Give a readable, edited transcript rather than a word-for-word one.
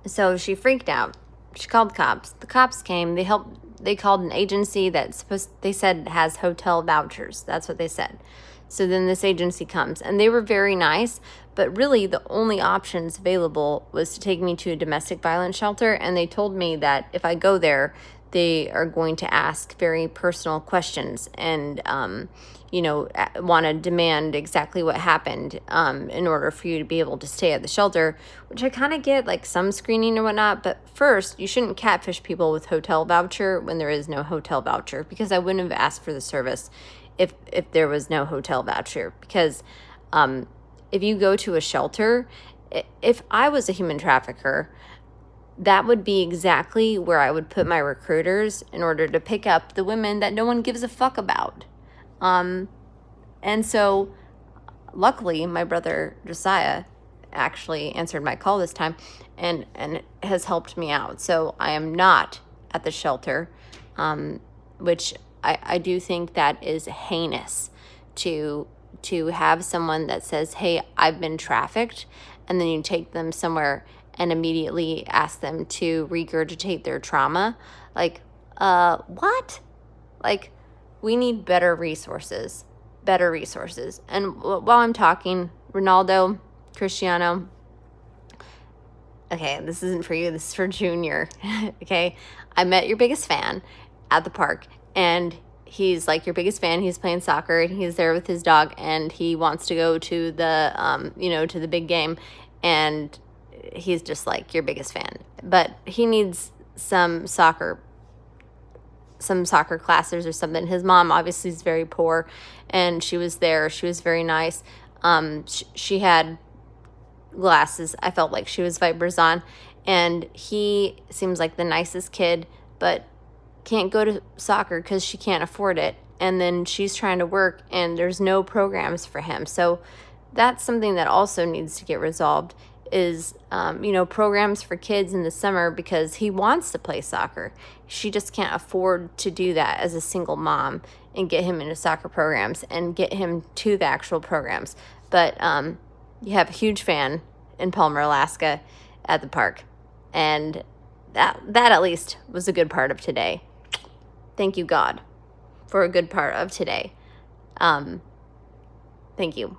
So she freaked out. She called the cops. The cops came. They called an agency they said has hotel vouchers. That's what they said. So then this agency comes, and they were very nice, but really the only options available was to take me to a domestic violence shelter, and they told me that if I go there, they are going to ask very personal questions and want to demand exactly what happened in order for you to be able to stay at the shelter, which I kind of get, like some screening or whatnot. But first, you shouldn't catfish people with hotel voucher when there is no hotel voucher, because I wouldn't have asked for the service if there was no hotel voucher. Because if you go to a shelter, if I was a human trafficker, that would be exactly where I would put my recruiters in order to pick up the women that no one gives a fuck about. And so luckily my brother Josiah actually answered my call this time and has helped me out. So I am not at the shelter, which I do think that is heinous to have someone that says, hey, I've been trafficked, and then you take them somewhere and immediately ask them to regurgitate their trauma. Like, what? Like, we need better resources. And while I'm talking, Ronaldo, Cristiano, okay, this isn't for you, this is for Junior. Okay, I met your biggest fan at the park, and he's like your biggest fan. He's playing soccer, and he's there with his dog, and he wants to go to the to the big game, and he's just like your biggest fan. But he needs some soccer classes or something. His mom obviously is very poor, and she was there. She was very nice. She had glasses. I felt like she was Vipers on, and he seems like the nicest kid, but can't go to soccer because she can't afford it. And then she's trying to work, and there's no programs for him. So that's something that also needs to get resolved, is programs for kids in the summer, because he wants to play soccer. She just can't afford to do that as a single mom and get him into soccer programs and get him to the actual programs. But you have a huge fan in Palmer, Alaska at the park, and that at least was a good part of today. Thank you, God, for a good part of today. Thank you.